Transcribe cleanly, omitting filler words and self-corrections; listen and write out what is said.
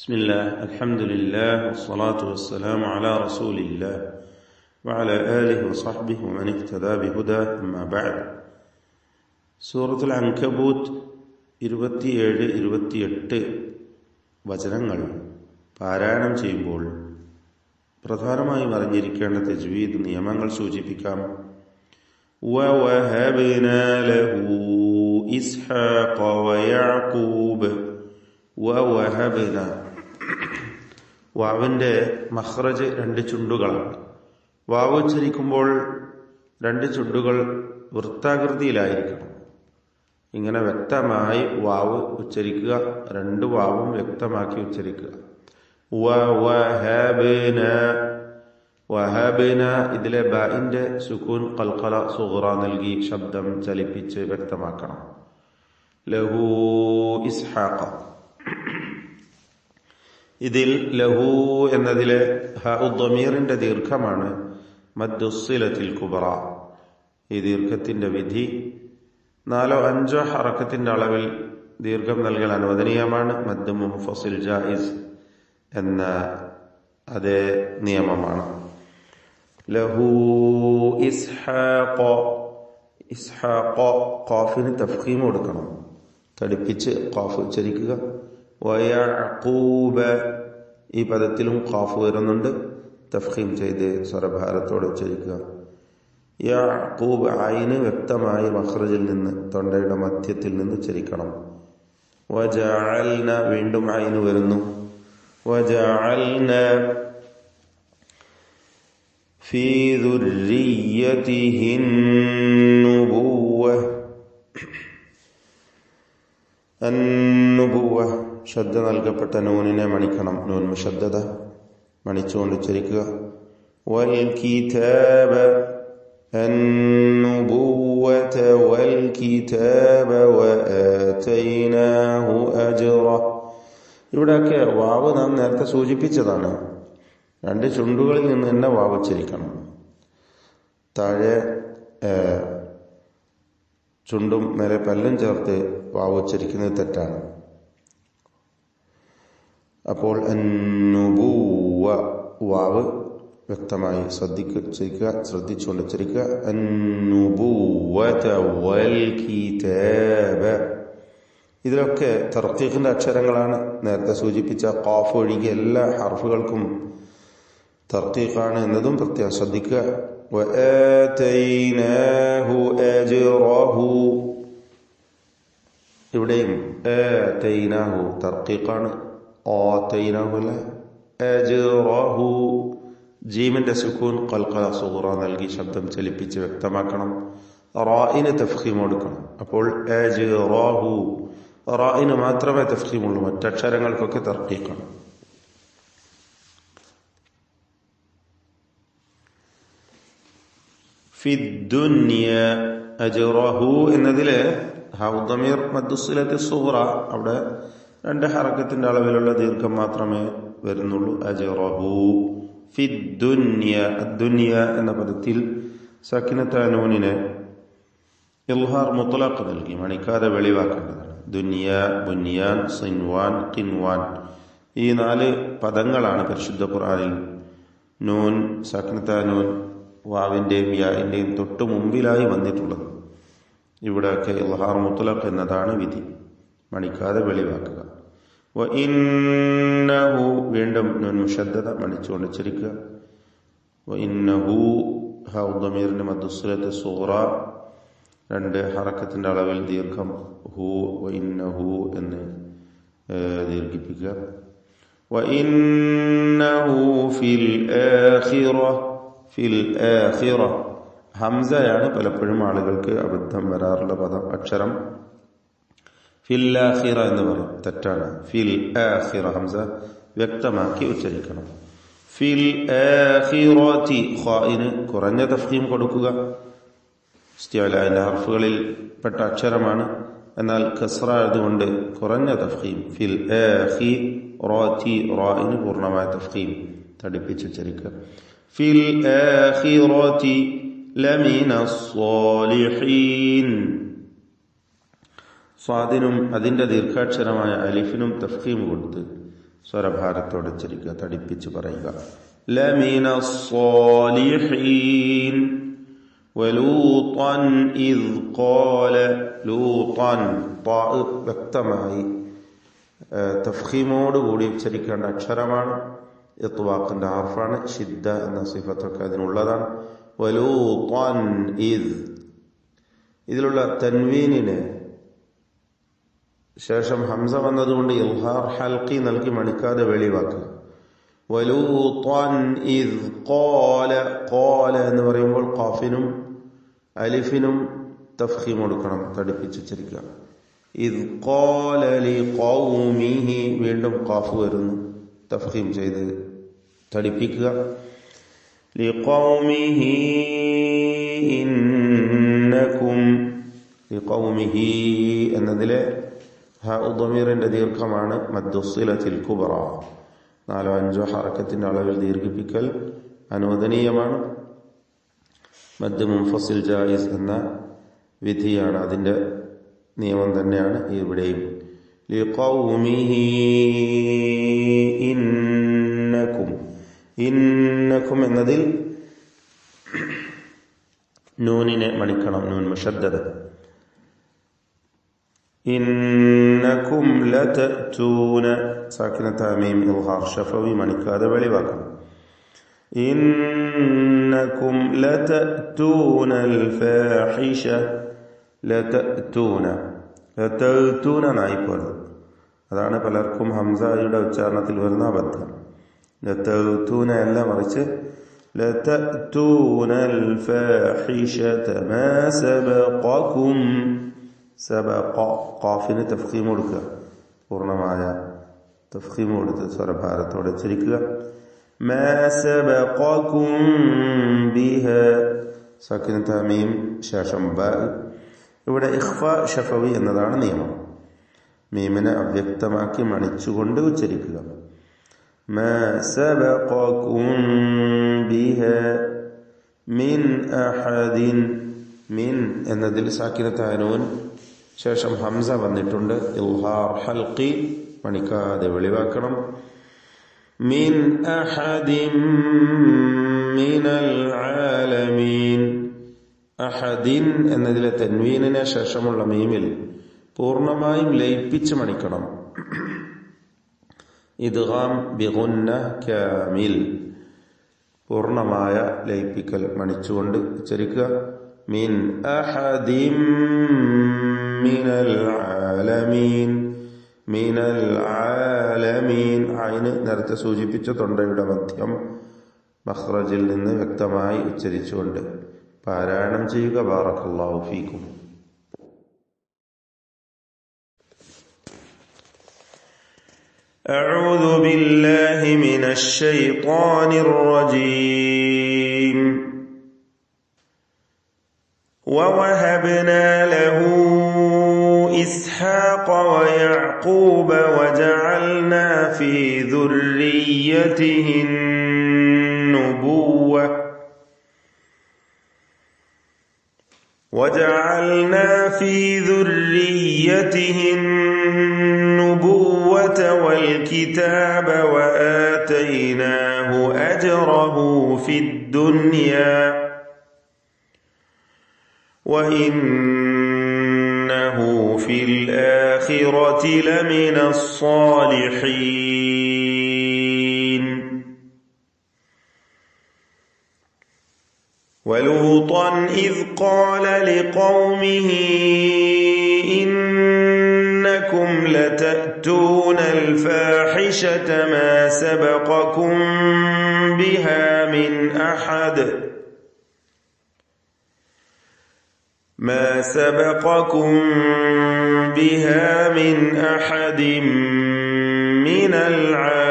بسم الله الحمد لله والصلاة والسلام على رسول الله وعلى آله وصحبه ومن اهتدى بهداه أما بعد. സൂറത്തുൽ അൻകബൂത്ത് 27-28 വചനങ്ങൾ പാരായണം ചെയ്യുമ്പോൾ പ്രധാനമായും അറിഞ്ഞിരിക്കേണ്ട തജ്വീദ് നിയമങ്ങൾ സൂചിപ്പിക്കാം. وَوَهَبْنَا لَهُ إِسْحَاقَ وَيَعْقُوبَ. وَوَهَبْنَا വാവിന്റെ മഖ്റജ് രണ്ട് ചുണ്ടുകളാണ്. വാവ് ഉച്ചരിക്കുമ്പോൾ രണ്ട് ചുണ്ടുകൾ വൃത്താകൃതിയിലായിരിക്കണം. ഇങ്ങനെ വ്യക്തമായി വാവ് ഉച്ചരിക്കുക, രണ്ട് വാവും വ്യക്തമാക്കി ഉച്ചരിക്കുക. വഹബന ഇതിലെ ബാഇന്റെ സുകൂൻ ഖൽഖല സുഗ്റ നൽകി ശബ്ദം ചലിപ്പിച്ച് വ്യക്തമാക്കണം. ലഹു ഇസ്ഹാഖ, ഇതിൽ ലഹു എന്നതിലെ ദ്വമീറിന്റെ ദീർഘമാണ് മദ്ദുസ്സിലത്തിൽ കുബറ. ഈ ദീർഘത്തിന്റെ വിധി 4-5 ഹറക്കത്തിന്റെ അളവിൽ ദീർഘം നൽകൽ അനുവദനീയമാണ്. മദ് മുൻഫസിൽ ജായിസ് എന്ന അതേ നിയമമാണ്. ലഹു ഇസ്ഹാഖ, ഇസ്ഹാഖ ഖാഫിന് തഫ്ഖീം കൊടുക്കണം, തടിപ്പിച്ച് ഖാഫ് ഉച്ചരിക്കുക. വയഅഖൂബ, ഈ പദത്തിലും ഖാഫ് വരുന്നുണ്ട്, തഫ്ഖീം ചെയ്ത് സ്വരഭാരത്തോടെ ഉച്ചരിക്കുക. യഅഖൂബ് ഐന് വ്യക്തമായി മഖ്റജിൽ നിന്ന് തൊണ്ടയുടെ മധ്യത്തിൽ നിന്ന് ഉച്ചരിക്കണം. വജഅൽന, വീണ്ടും ഐന് വരുന്നു. വജഅൽന ഫീ ദുർരിയ്യതിഹിൻ നുബുവ്വ. അന്നുബുവ്വ ശ്രദ്ധ നൽകപ്പെട്ട നൂനിനെ മണിക്കണം. നൂൻ മുശദ്ദദ മണിച്ചുകൊണ്ട് ഉച്ചരിക്കുക. വൽ കിതാബ, അന്നുബുവ്വത വൽ കിതാബ വആതൈനാഹു അജ്റ. ഇവിടെയൊക്കെ വാവ് നാം നേരത്തെ സൂചിപ്പിച്ചതാണ്. രണ്ട് ചുണ്ടുകളിൽ നിന്ന് തന്നെ വാവ് ഉച്ചരിക്കണം. താഴെ ചുണ്ടും മേലെ പല്ലും ചേർത്ത് വാവ് ഉച്ചരിക്കുന്നത് തെറ്റാണ്. അപ്പോൾ അന്നുബുവ്വ വാവ് വ്യക്തമായി ശ്രദ്ധിച്ചുകൊണ്ട് ഉച്ചരിക്കുക. അന്നുബുവ്വത വൽ കിതാബ. ഇതിലൊക്കെ തർക്കീഖിന്റെ അക്ഷരങ്ങളാണ്. നേരത്തെ സൂചിപ്പിച്ച ഖാഫ് ഒഴികെ എല്ലാ ഹർഫുകൾക്കും തർക്കീഖാണ് എന്നതും പ്രത്യേകം ശ്രദ്ധിക്കുക. വആതൈനാഹു അജ്റഹു, ഇവിടെയും ആതൈനാഹു തർക്കീഖാണ്. ആതൈനാഹു അല്ല, അജ്റഹു. ജീമിന്റെ സുകൂൻ ഖൽഖല സുഗ്റ നൽകി ശബ്ദം ചലിപ്പിച്ച് വ്യക്തമാക്കണം. റാഇന് തഫ്ഖീം കൊടുക്കണം. അപ്പോൾ അജ്റഹു, റാഇന് മാത്രമേ തഫ്ഖീമുള്ളൂ, മറ്റക്ഷരങ്ങൾക്കൊക്കെ തർക്കീഖാണ്. ഫിദ്ദുനിയ അജ്റഹു എന്നതിലെ ദ്വമീർ മദ്ദുസ്സിലത്തി സുഗ്റ, അവിടെ 2 ഹറക്കത്തിന്റെ അളവിലുള്ള ദീർഘം മാത്രമേ വരുന്നുള്ളൂ. അജ്റഹു ഫിദ്ദുനിയ. അദ്ദുനിയ എന്ന പദത്തിൽ സക്കിനത്ത നൂനിനെ ഇൽഹാർ മുത്ലഖ് നൽകി മണിക്കാതെ വെളിവാക്കേണ്ടതാണ്. ദുനിയ, ബുനിയാൻ, സിൻവാൻ, ഖിൻവാൻ, ഈ 4 പദങ്ങളാണ് പരിശുദ്ധ ഖുർആനിൽ നൂൻ സക്കിനത്ത നൂൻ വാവിന്റെയും യാഇന്റെയും തൊട്ടു മുമ്പിലായി വന്നിട്ടുള്ളത്. ഇവിടെയൊക്കെ ഇൽഹാർ മുത്ലഖ് എന്നതാണ് വിധി, മണിക്കാതെ വെളിവാക്കുക. വഇന്നഹു, വീണ്ടും നൂൻ മുശദ്ദദ മണിച്ചുകൊണ്ട് ഉച്ചരിക്കുക. വഇന്നഹു ദ്വമീറിന്റെ മദ്ദുസ്സിലത്തി സുഗ്റ 2 ഹറക്കത്തിന്റെ അളവിൽ ദീർഘം ഹു, വഇന്നഹു എന്ന് ദീർഘിപ്പിക്കുക. വഇന്നഹു ഫിൽ ആഖിറ, ഫിൽ ആഖിറ ഹംസയാണ് പലപ്പോഴും ആളുകൾക്ക് അബദ്ധം വരാറുള്ള അക്ഷരം. ഫിൽ ആഖിറ എന്ന് പറയും, തെറ്റാണ്. ഫിൽ ആഖിറ ഹംസ വ്യക്തമാക്കി ഉച്ചരിക്കണം. ഫിൽ ആഖിറതി, ഖാഇന് കുറഞ്ഞ തഫ്ഖീം കൊടുക്കുക. ഇസ്തിഅലാന്റെ ഹർഫുകളിൽ പെട്ട അക്ഷരമാണ്, എന്നാൽ കസ്റ ആയതുകൊണ്ട് കുറഞ്ഞ തഫ്ഖീം. ഫിൽ ആഖിറതി, റാഇന് പൂർണ്ണമായ തഫ്ഖീം തടിപ്പിച്ച് ഉച്ചരിക്കുക. ഫിൽ ആഖിറതി ലമിനസ് സ്വാലിഹീൻ. സ്വാദിനും അതിന്റെ ദീർഘാക്ഷരമായ അലിഫിനും തഫ്ഖീം കൊടുത്ത് സ്വരഭാരത്തോടെ ഉച്ചരിക്കുക, തടിപ്പിച്ച് പറയുക. ലമിനസ് സ്വാലിഹീൻ വലൂതൻ ഇദ് ഖാല. ലൂതൻ വ്യക്തമായി തഫ്ഖീമോടുകൂടി ഉച്ചരിക്കേണ്ട അക്ഷരമാണ്. ഇത്വാഖിന്റെ ഹർഫാണ്. ഷിദ്ദ എന്ന സിഫത്തൊക്കെ അതിനുള്ളതാണ്. വലൂതൻ ഇദ്, ഇതിലുള്ള തൻവീനിന് ശേഷം ഹംസ വന്നതുകൊണ്ട് ഇൽഹാർ ഹൽഖി നൽകി മണിക്കാതെ വെളിവാക്കുക. വലൂതൻ ഇദ് ഖാല. ഖാല എന്ന് പറയുമ്പോൾ ഖാഫിനും അലിഫിനും തഫ്ഖീം കൊടുക്കണം, തടിപ്പിച്ചുച്ചരിക്കുക. ഇദ് ഖാല ലിഖൗമിഹി, വീണ്ടും ഖാഫ് വരുന്നു, തഫ്ഖീം ചെയ്ത് തടിപ്പിക്കുക. ലിഖൗമിഹി ഇന്നകും. ലിഖൗമിഹി എന്നതിലെ ضمീറിന്റെ ദീർഘമാണ് മദ്ദുസ്സിലത്തിൽ കുബ്ര. 4-5 ഹറക്കത്തിന്റെ അളവിൽ ദീർഘിപ്പിക്കൽ അനുവദനീയമാണ്. മദ് മുൻഫസിൽ ജായിസ് എന്ന വിധിയാണ്, അതിന്റെ നിയമം തന്നെയാണ് ഇവിടെയും. ലിഖൗമിഹി ഇന്നകും. ഇന്നകും എന്നതിൽ നൂനിനെ മണിക്കണം, നൂൻ മുശദ്ദദ. ഇന്നകും ലതഅ്തൂന, സാക്കിനത മീം ഇൽഹാർ ശഫവി മണിക്കാതെ വെളിവാക്കണം. ഇന്നകും ലതഅ്തൂനൽ ഫാഹിഷ. ലതഅ്തൂന, ലതഅ്തൂന നായിപ്പോരുത്. അതാണ് പലർക്കും ഹംസയുടെ ഉച്ചാരണത്തിൽ വരുന്ന അബദ്ധം. ലതഅ്തൂന അല്ല, മറിച്ച് ലതഅ്തൂനൽ ഫാഹിഷത മാ സബഖകും. സബഖ, ഖാഫിന് തഫ്ഖീം കൊടുക്കുക, പൂർണ്ണമായ തഫ്ഖീം കൊടുത്ത് സ്വരഭാരത്തോടെ ഉച്ചരിക്കുക. മാ സബഖകും ബിഹ, സാക്കിനത മീം ശേഷം ബ. ഇവിടെ ഇഖ്ഫാ ശഫവി എന്നതാണ് നിയമം. മീമിനെ അവ്യക്തമാക്കി മണിച്ചുകൊണ്ട് ഉച്ചരിക്കുക. മാ സബഖകും ബിഹ മിൻ അഹദിൻ. മിൻ എന്നതിൽ സാക്കിനത നൂൻ ശേഷം ഹംസ വന്നിട്ടുണ്ട്. ഇൽഹാർ ഹൽഖി മണിക്കാതെ വെളിവാക്കണം. മിൻ അഹദിൻ മിനൽ ആലമീൻ. അഹദിൻ എന്നതിലെ തൻവീനിന് ശേഷമുള്ള മീമിൽ പൂർണ്ണമായും ലയിപ്പിച്ച് മണിക്കണം. ഇദ്ഗാം ബിഗുന്ന കാമിൽ, പൂർണ്ണമായ ലയിപ്പിക്കൽ മണിച്ചുകൊണ്ട് ഉച്ചരിക്കുക. മിൻ അഹദിൻ മിനൽ ആലമീൻ. മിനൽ ആലമീൻ, ഐന് നേരത്തെ സൂചിപ്പിച്ച തൊണ്ടയുടെ മധ്യം മഖ്റജിൽ നിന്ന് വ്യക്തമായി ഉച്ചരിച്ചുകൊണ്ട് പാരായണം ചെയ്യുക. ബാറക്കല്ലാഹു ഫീക്കും. أعوذ بالله من الشيطان الرجيم. ووهبنا له إسحاق ويعقوب وجعلنا في ذريته النبوة والكتاب وآتيناه أجره في الدنيا وإنه في الآخرة لمن الصالحين. ولوطا إذ قال لقومه إنكم لتأتون الفاحشة ما سبقكم بها من أحد من العالمين.